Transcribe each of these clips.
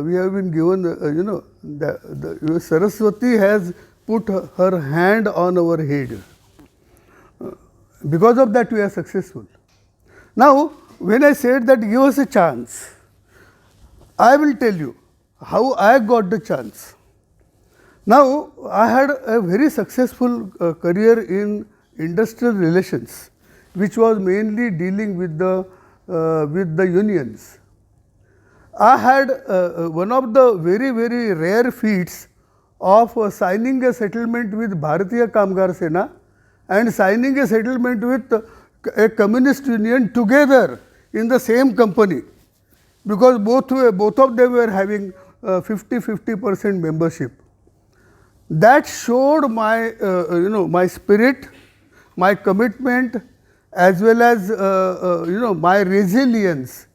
we have been given, Saraswati has put her hand on our head. Because of that, we are successful. Now, when I said that give us a chance, I will tell you how I got the chance. Now, I had a very successful career in industrial relations, which was mainly dealing with the unions. I had one of the very, very rare feats of signing a settlement with Bharatiya Kamgar Sena and signing a settlement with a communist union together in the same company, because both of them were having 50% membership. That showed my my spirit, my commitment, as well as my resilience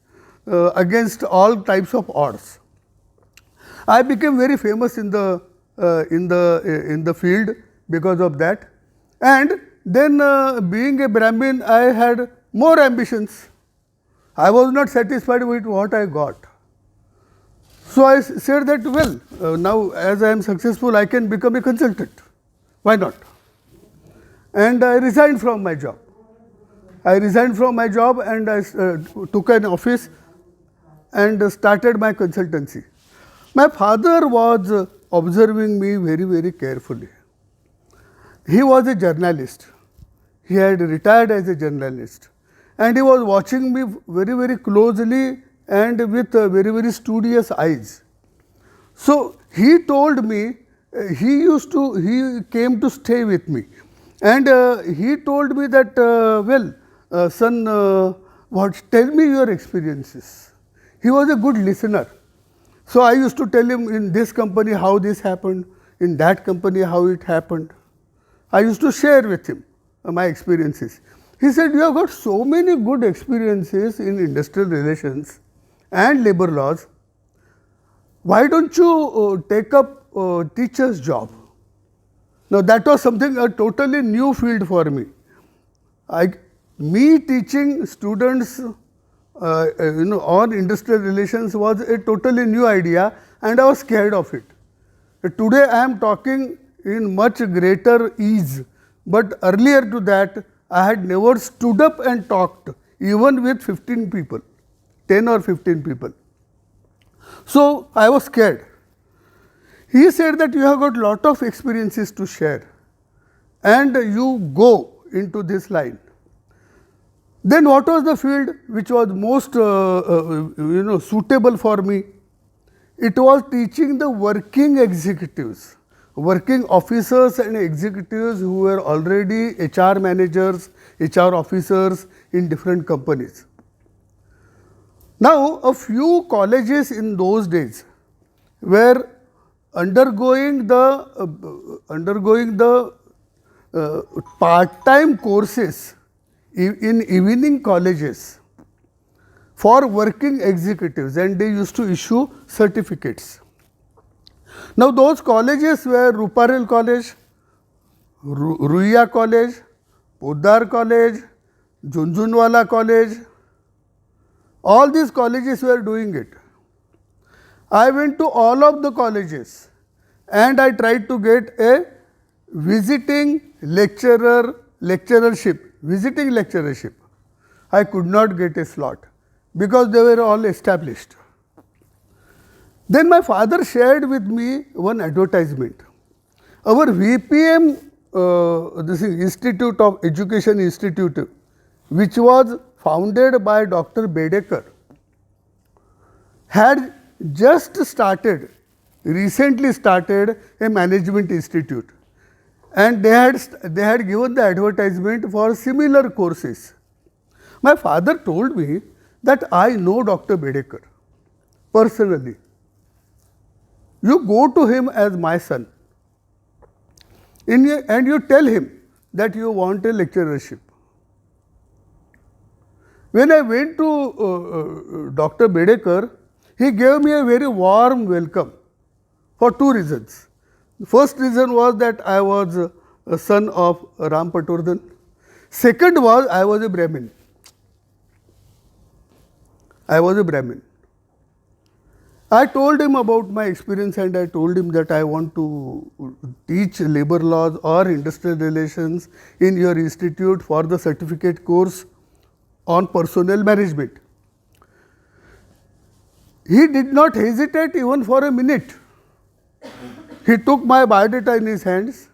against all types of odds. I became very famous in the field because of that. And then being a Brahmin, I had more ambitions. I was not satisfied with what I got. So I said that, well, now as I am successful, I can become a consultant. Why not? And I resigned from my job. And I took an office and started my consultancy. My father was observing me very, very carefully. He was a journalist. He had retired as a journalist. And he was watching me very, very closely and with very, very studious eyes. So he told me, he came to stay with me. And he told me that, son, tell me your experiences. He was a good listener. So I used to tell him in this company how this happened, in that company how it happened. I used to share with him my experiences. He said, you have got so many good experiences in industrial relations and labor laws. Why don't you take up teacher's job? Now that was something, a totally new field for me. Me teaching students on industrial relations was a totally new idea, and I was scared of it. Today I am talking in much greater ease, but earlier to that I had never stood up and talked even with 15 people, 10 or 15 people. So I was scared. He said that you have got lot of experiences to share and you go into this line. Then what was the field which was most suitable for me? It was teaching the working executives, working officers and executives who were already HR managers, HR officers in different companies. Now, a few colleges in those days were undergoing the part-time courses in evening colleges for working executives, and they used to issue certificates. Now, those colleges were Ruparel College, Ruia College, Poddar College, Junjunwala College. All these colleges were doing it. I went to all of the colleges and I tried to get a visiting lecturership. I could not get a slot because they were all established. Then my father shared with me one advertisement. Our VPM, this is Institute of Education Institute, which was founded by Dr. Bedekar, had just recently started a management institute, and they had given the advertisement for similar courses. My father told me that I know Dr. Bedekar personally. You go to him as my son and you tell him that you want a lecturership. When I went to Dr. Bedekar, he gave me a very warm welcome for two reasons. The first reason was that I was a son of Ram Patwardhan. Second was I was a Brahmin. I told him about my experience and I told him that I want to teach labor laws or industrial relations in your institute for the certificate course on personnel management. He did not hesitate even for a minute. He took my biodata in his hands,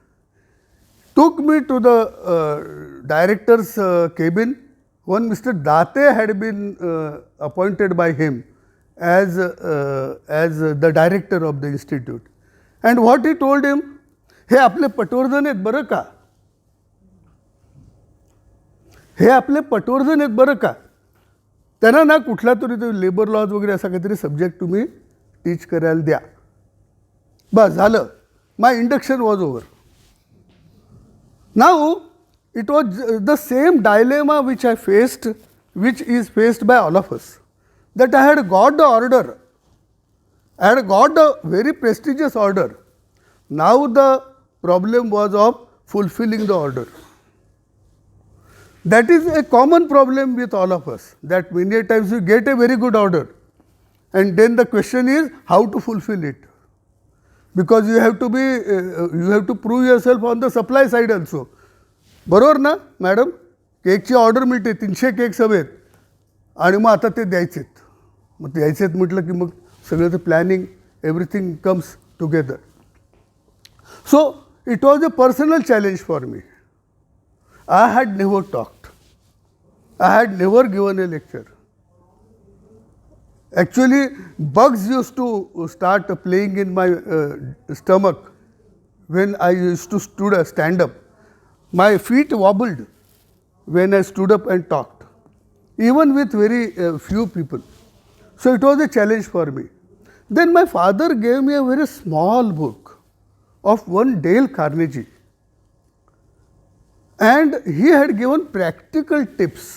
took me to the director's cabin. One Mr. Date had been appointed by him as the director of the institute. And what he told him, हे आपले पटवर्धन आहेत बरं का, हे आपले पटवर्धन आहेत बरं का, त्यांना ना कुठला तरी तो लेबर लॉज वगैरे असा काहीतरी सब्जेक्ट तुम्ही टीच करायला द्या. बस झालं. My induction was over. Now it was the same dilemma which I faced, which is faced by all of us, that I had got the order, I had got a very prestigious order. Now the problem was of fulfilling the order. That is a common problem with all of us, that many times you get a very good order and then the question is how to fulfill it. Because you have to prove yourself on the supply side also. बरोबर ना madam, केकची order मिळते 300 cakes हवेत आणि मग आता ते द्यायचेत. मग द्यायचेत म्हटलं की मग सगळं ते planning everything comes together. So it was a personal challenge for me. I had never talked, I had never given a lecture. Actually, bugs used to start playing in my stomach when I used to stand up. My feet wobbled when I stood up and talked, even with very few people. So it was a challenge for me. Then my father gave me a very small book of one Dale Carnegie, and he had given practical tips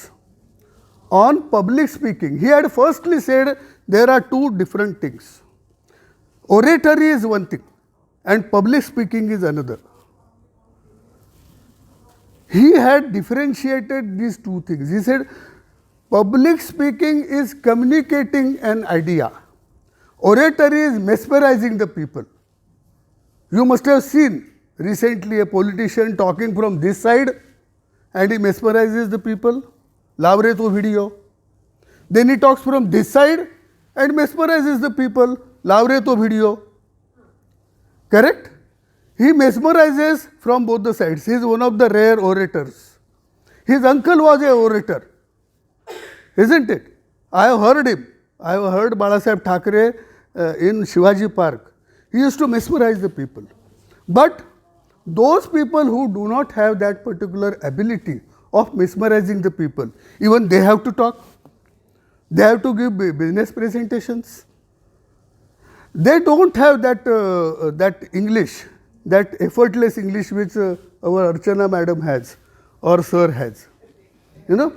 on public speaking. He had firstly said there are two different things. Oratory is one thing and public speaking is another. He had differentiated these two things. He said public speaking is communicating an idea. Oratory is mesmerizing the people. You must have seen recently a politician talking from this side and he mesmerizes the people. Lavre to video. Then he talks from this side and mesmerizes the people. Lavre to video. Correct? He mesmerizes from both the sides. He is one of the rare orators. His uncle was an orator, isn't it? I have heard him. I have heard Balasaheb Thackeray in Shivaji Park. He used to mesmerize the people. But those people who do not have that particular ability of mesmerizing the people, even they have to talk. They have to give business presentations. They don't have that English, that effortless English which our Archana madam has or sir has. You know,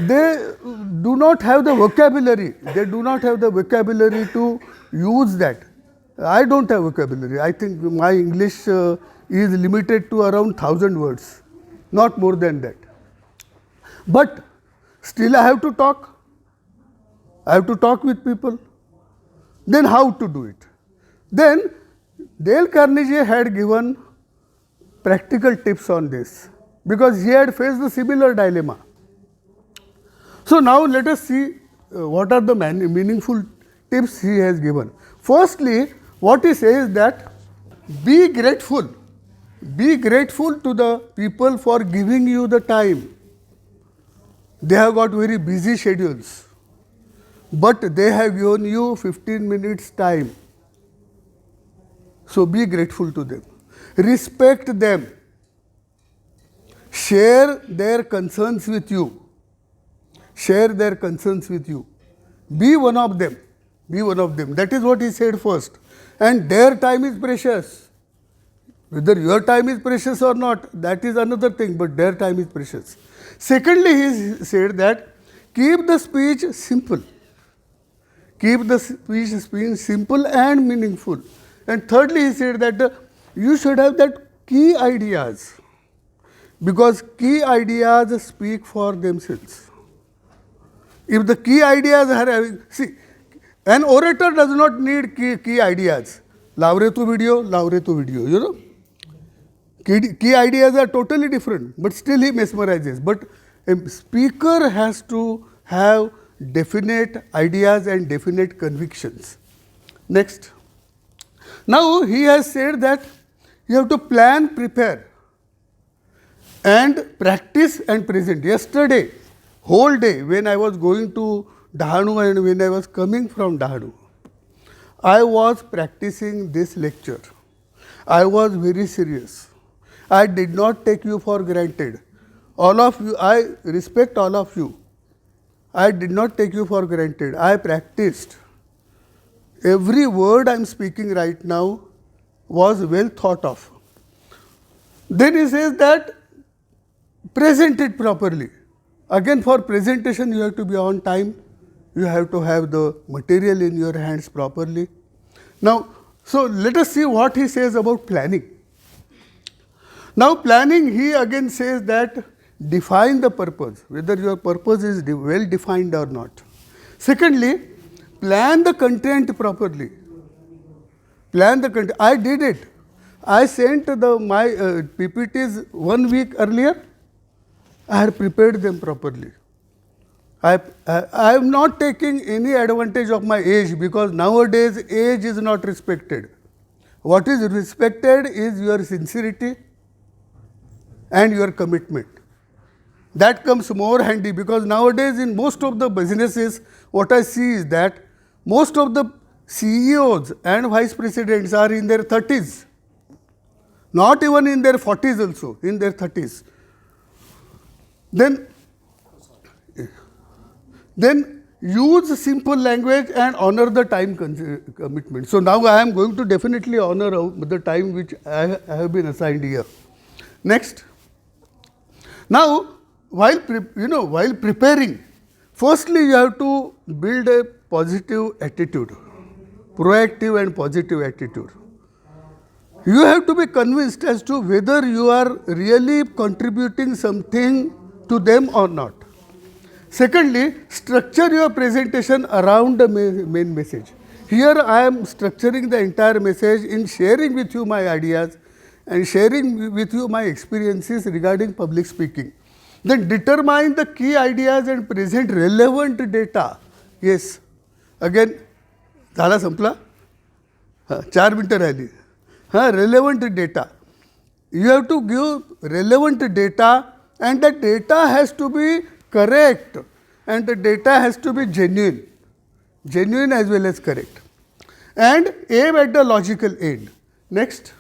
they do not have the vocabulary. They do not have the vocabulary to use that. I don't have vocabulary. I think my English is limited to around 1,000 words, not more than that. But still I have to talk. I have to talk with people. Then how to do it? Then Dale Carnegie had given practical tips on this because he had faced the similar dilemma. So now let us see what are the meaningful tips he has given. Firstly, what he says that be grateful. Be grateful to the people for giving you the time. They have got very busy schedules, but they have given you 15 minutes time. So be grateful to them. Respect them. Share their concerns with you. Share their concerns with you. Be one of them. Be one of them. That is what he said first. And their time is precious. Whether your time is precious or not, that is another thing, but their time is precious. Secondly, he said that keep the speech simple. Keep the speech simple and meaningful. And thirdly, he said that you should have that key ideas, because key ideas speak for themselves. If the key ideas are having, see, An orator does not need key ideas. Lavre to video, you know. Key ideas are totally different, but still he mesmerizes. But a speaker has to have definite ideas and definite convictions. Next. Now he has said that you have to plan, prepare, and practice and present. Yesterday, whole day, when I was going to Dahanu and when I was coming from Dahanu, I was practicing this lecture. I was very serious. I did not take you for granted. All of you, I respect all of you. I did not take you for granted. I practiced. Every word I am speaking right now was well thought of. Then he says that present it properly. Again, for presentation you have to be on time. You have to have the material in your hands properly. Now, so let us see what he says about planning. Now, planning, he again says that define the purpose, whether your purpose is well defined or not. Secondly, plan the content properly. Plan the content. I did it. I sent my PPTs 1 week earlier. I had prepared them properly. I am not taking any advantage of my age, because nowadays age is not respected. What is respected is your sincerity and your commitment. That comes more handy, because nowadays in most of the businesses, what I see is that most of the CEOs and vice presidents are in their 30s, not even in their 40s also, in their 30s. Then use simple language and honor the time commitment. So now I am going to definitely honor the time which I have been assigned here. Next. Now, while preparing, firstly you have to build a positive attitude, proactive and positive attitude. You have to be convinced as to whether you are really contributing something to them or not. Secondly, structure your presentation around the main message. Here I am structuring the entire message in sharing with you my ideas and sharing with you my experiences regarding public speaking. Then determine the key ideas and present relevant data. Yes. Again, झाला संपला? 4 मिनिटं राहिली. Relevant data. You have to give relevant data, and the data has to be correct, and the data has to be genuine as well as correct, and aim at the logical end. Next.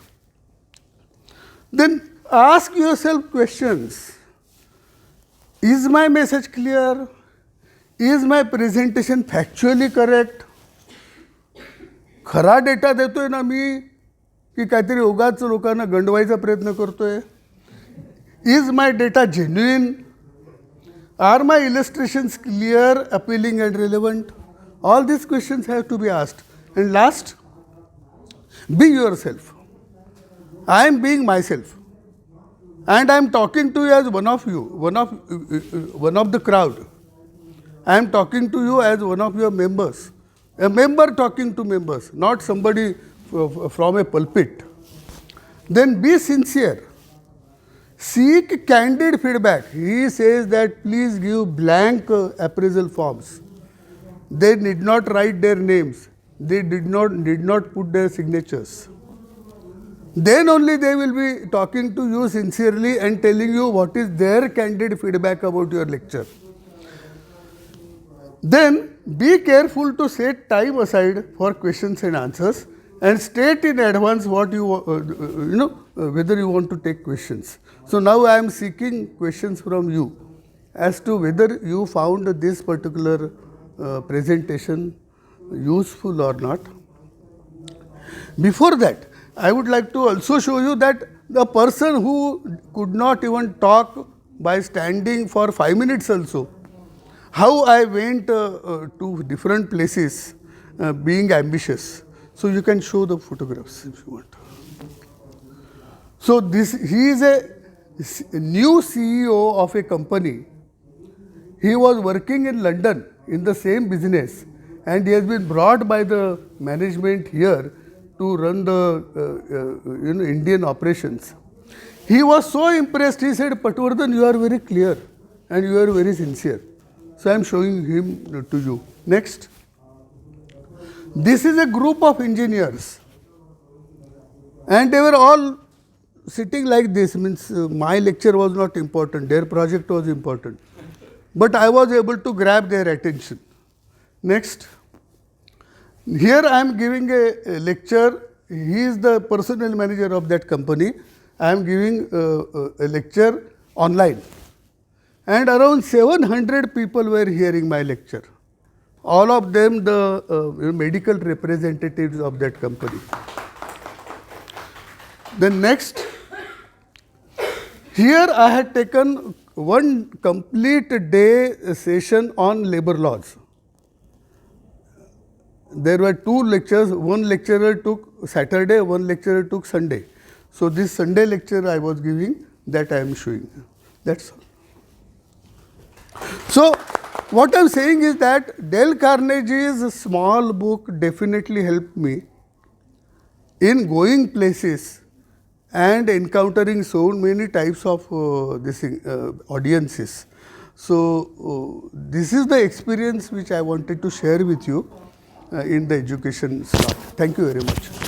Then ask yourself questions. Is my message clear? Is my presentation factually correct? खरा data देतोय ना मी, की काहीतरी उगाच लोकांना गंडवायचा प्रयत्न करतोय? Is my data genuine? Are my illustrations clear, appealing and relevant? All these questions have to be asked. And last, be yourself. I am being myself. And I am talking to you as one of you, one of the crowd. I am talking to you as one of your members. A member talking to members, not somebody from a pulpit. Then be sincere. Seek candid feedback. He says that please give blank appraisal forms. They did not write their names. They did not put their signatures. Then only they will be talking to you sincerely and telling you what is their candid feedback about your lecture. Then be careful to set time aside for questions and answers, and state in advance what you whether you want to take questions. So now I am seeking questions from you as to whether you found this particular presentation useful or not. Before that, I would like to also show you that the person who could not even talk by standing for 5 minutes also, how I went to different places being ambitious. So you can show the photographs if you want. So he is a new CEO of a company. He was working in London in the same business, and he has been brought by the management here to run the Indian operations. He was so impressed. He said, "Patwardhan, you are very clear and you are very sincere." So I am showing him to you. Next. This is a group of engineers, and they were all sitting like this. Means my lecture was not important, their project was important, but I was able to grab their attention. Next. Here I am giving a lecture. He is the personnel manager of that company. I am giving a lecture online, and around 700 people were hearing my lecture. All of them the medical representatives of that company. Then next, here I had taken one complete day session on labor laws. There were two lectures. One lecturer took Saturday, one lecturer took Sunday. So this Sunday lecture I was giving, that I am showing. That's all. So what I am saying is that Dale Carnegie's small book definitely helped me in going places and encountering so many types of audiences. So this is the experience which I wanted to share with you in the education slot. Thank you very much.